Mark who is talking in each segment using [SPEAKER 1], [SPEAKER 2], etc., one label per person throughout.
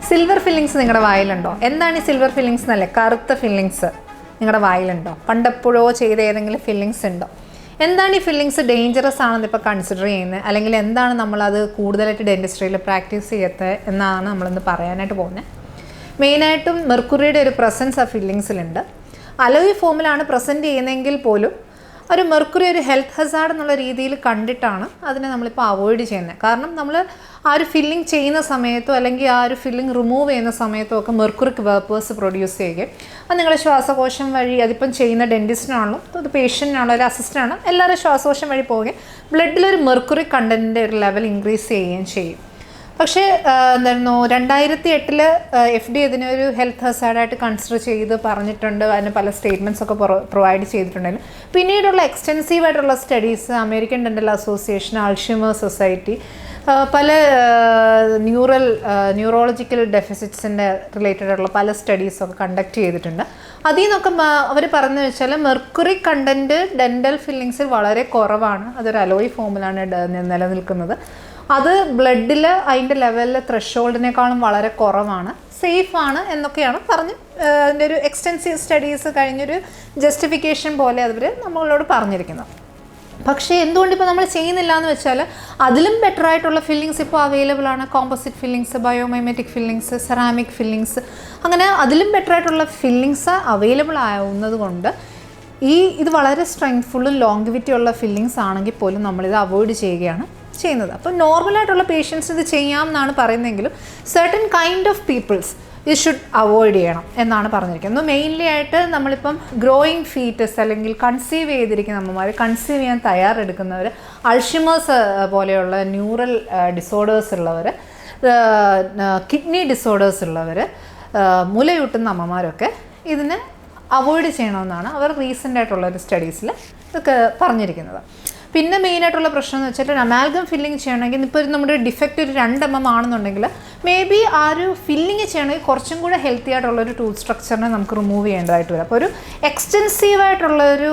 [SPEAKER 1] Silver fillings നിങ്ങളുടെ വായിലുണ്ടോ? എന്താണ് ഈ സിൽവർ ഫില്ലിങ്സ് എന്നല്ലേ? കറുത്ത ഫില്ലിങ്സ് നിങ്ങളുടെ വായിലുണ്ടോ? പണ്ടെപ്പോഴോ ചെയ്ത ഏതെങ്കിലും ഫില്ലിങ്സ് ഉണ്ടോ? എന്താണ് ഈ ഫില്ലിങ്സ് ഡേഞ്ചറസ് ആണെന്ന് ഇപ്പോൾ കൺസിഡർ ചെയ്യുന്നത്, അല്ലെങ്കിൽ എന്താണ് നമ്മളത് കൂടുതലായിട്ട് ഡെൻറ്റിസ്ട്രിയിൽ പ്രാക്ടീസ് ചെയ്യത്തെ എന്നാണ് നമ്മളിന്ന് പറയാനായിട്ട് പോകുന്നത്. മെയിനായിട്ടും മെർക്കുറിയുടെ ഒരു പ്രസൻസ് ആ ഫില്ലിങ്സിലുണ്ട്. അലോയ് ഫോമിലാണ് പ്രസൻറ്റ് ചെയ്യുന്നതെങ്കിൽ പോലും ഒരു മെർക്കുറി ഒരു ഹെൽത്ത് ഹസാർഡ് എന്നുള്ള രീതിയിൽ കണ്ടിട്ടാണ് അതിനെ നമ്മളിപ്പോൾ അവോയ്ഡ് ചെയ്യുന്നത്. കാരണം നമ്മൾ ആ ഒരു ഫില്ലിംഗ് ചെയ്യുന്ന സമയത്തോ അല്ലെങ്കിൽ ആ ഒരു ഫില്ലിംഗ് റിമൂവ് ചെയ്യുന്ന സമയത്തോ ഒക്കെ മെർക്കുറിക്ക് വേപ്പേഴ്സ് പ്രൊഡ്യൂസ് ചെയ്യുകയും അത് നിങ്ങളുടെ ശ്വാസകോശം വഴി, അതിപ്പം ചെയ്യുന്ന ഡെൻറ്റിസ്റ്റിനാണല്ലോ അത് പേഷ്യൻറ്റിനാണല്ലോ ഒരു അസിസ്റ്റൻ്റാണ്, എല്ലാവരും ശ്വാസകോശം വഴി പോവുകയും ബ്ലഡിലൊരു മെർക്കുറി കണ്ടൻറ്റിൻ്റെ ഒരു ലെവൽ ഇൻക്രീസ് ചെയ്യുകയും ചെയ്യും. പക്ഷേ എന്തായിരുന്നു 2008 FDA ഇതിനൊരു ഹെൽത്ത് ഹസാർഡായിട്ട് കൺസിഡർ ചെയ്ത് പറഞ്ഞിട്ടുണ്ട്. അതിന് പല സ്റ്റേറ്റ്മെൻറ്റ്സ് ഒക്കെ പ്രൊവൈഡ് ചെയ്തിട്ടുണ്ടായിരുന്നു. പിന്നീടുള്ള എക്സ്റ്റെൻസീവായിട്ടുള്ള studies American dental association, Alzheimer's society, പല ന്യൂറോളജിക്കൽ ഡെഫിസിറ്റ്സിൻ്റെ റിലേറ്റഡ് ആയിട്ടുള്ള പല സ്റ്റഡീസൊക്കെ കണ്ടക്ട് ചെയ്തിട്ടുണ്ട്. അതിൽ നിന്നൊക്കെ അവർ പറഞ്ഞു വെച്ചാൽ മെർക്കുറി കണ്ടൻറ്റ് ഡെൻ്റൽ ഫില്ലിങ്സിൽ വളരെ കുറവാണ്. അതൊരു അലോയ് ഫോമിലാണ് നിലനിൽക്കുന്നത്. അത് ബ്ലഡിൽ അതിൻ്റെ ലെവലിൽ ത്രഷോൾഡിനേക്കാളും വളരെ കുറവാണ്, സേഫാണ് എന്നൊക്കെയാണ് പറഞ്ഞ് അതിൻ്റെ ഒരു എക്സ്റ്റെൻസീവ് സ്റ്റഡീസ് കഴിഞ്ഞൊരു ജസ്റ്റിഫിക്കേഷൻ പോലെ അവർ നമ്മളോട് പറഞ്ഞിരിക്കുന്നത്. പക്ഷേ എന്തുകൊണ്ടിപ്പോൾ നമ്മൾ ചെയ്യുന്നില്ല എന്ന് വെച്ചാൽ അതിലും ബെറ്റർ ആയിട്ടുള്ള ഫില്ലിങ്സ് ഇപ്പോൾ അവൈലബിൾ ആണ്. Composite fillings, biomimetic fillings, ceramic fillings, അങ്ങനെ അതിലും ബെറ്റർ ആയിട്ടുള്ള ഫില്ലിങ്സ് അവൈലബിൾ ആവുന്നത് കൊണ്ട് ഇത് വളരെ സ്ട്രെങ്ത്ഫുള്ളും ലോങ്വിറ്റി ഉള്ള ഫില്ലിങ്സ് ആണെങ്കിൽ പോലും നമ്മളിത് അവോയ്ഡ് ചെയ്യുകയാണ് ചെയ്യുന്നത്. അപ്പോൾ നോർമലായിട്ടുള്ള പേഷ്യൻസ് ഇത് ചെയ്യാം എന്നാണ് പറയുന്നതെങ്കിലും സെർട്ടൻ കൈൻഡ് ഓഫ് പീപ്പിൾസ് ഇത് ഷുഡ് അവോയ്ഡ് ചെയ്യണം എന്നാണ് പറഞ്ഞിരിക്കുന്നത്. മെയിൻലി ആയിട്ട് നമ്മളിപ്പം ഗ്രോയിങ് ഫീറ്റസ് അല്ലെങ്കിൽ കൺസീവ് ചെയ്തിരിക്കുന്ന അമ്മമാർ, കൺസീവ് ചെയ്യാൻ തയ്യാറെടുക്കുന്നവർ, അൾഷിമേഴ്സ് പോലെയുള്ള ന്യൂറൽ ഡിസോർഡേഴ്സ് ഉള്ളവർ, കിഡ്നി ഡിസോർഡേഴ്സ് ഉള്ളവർ, മുലയൂട്ടുന്ന അമ്മമാരൊക്കെ ഇതിനെ അവോയ്ഡ് ചെയ്യണമെന്നാണ് അവർ റീസെൻ്റ് ആയിട്ടുള്ളൊരു സ്റ്റഡീസിൽ ഇതൊക്കെ പറഞ്ഞിരിക്കുന്നത്. പിന്നെ മെയിനായിട്ടുള്ള പ്രശ്നം എന്ന് വെച്ചിട്ട് അമാൽഗം ഫില്ലിങ് ചെയ്യണമെങ്കിൽ ഇപ്പോൾ നമ്മുടെ ഡിഫക്റ്റ് ഒരു 2 mm ആണെന്നുണ്ടെങ്കിൽ മേ ബി ആ ഒരു ഫില്ലിങ് ചെയ്യണമെങ്കിൽ കുറച്ചും കൂടെ ഹെൽത്തി ആയിട്ടുള്ളൊരു ടൂത്ത് സ്ട്രക്ചറിനെ നമുക്ക് റിമൂവ് ചെയ്യേണ്ടതായിട്ട് വരും. അപ്പോൾ ഒരു എക്സ്റ്റെൻസീവായിട്ടുള്ളൊരു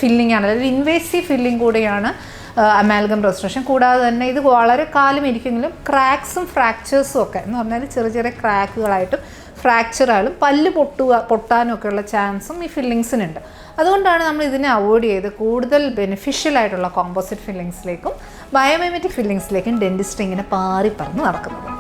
[SPEAKER 1] ഫില്ലിംഗ് ആണ്, അല്ലെങ്കിൽ ഇൻവേസീവ് ഫില്ലിംഗ് കൂടിയാണ് അമാൽഗം റെസ്റ്റോറേഷൻ. കൂടാതെ തന്നെ ഇത് വളരെ കാലം ഇരിക്കുമെങ്കിലും ക്രാക്സും ഫ്രാക്ചേഴ്സും ഒക്കെ എന്ന് പറഞ്ഞാൽ ചെറിയ ചെറിയ ക്രാക്കുകളായിട്ടും ഫ്രാക്ചറായാലും പല്ല് പൊട്ടാനും ഒക്കെയുള്ള ചാൻസും ഈ ഫില്ലിങ്സിനുണ്ട്. അതുകൊണ്ടാണ് നമ്മൾ ഇതിനെ അവോയ്ഡ് ചെയ്ത് കൂടുതൽ ബെനിഫിഷ്യൽ ആയിട്ടുള്ള കോമ്പോസിറ്റ് ഫില്ലിങ്സിലേക്കും ബയോമൈമെറ്റിക് ഫില്ലിങ്സിലേക്കും ഡെൻറ്റിസ്റ്റ് ഇങ്ങനെ പാറി പറന്ന് നടക്കുന്നത്.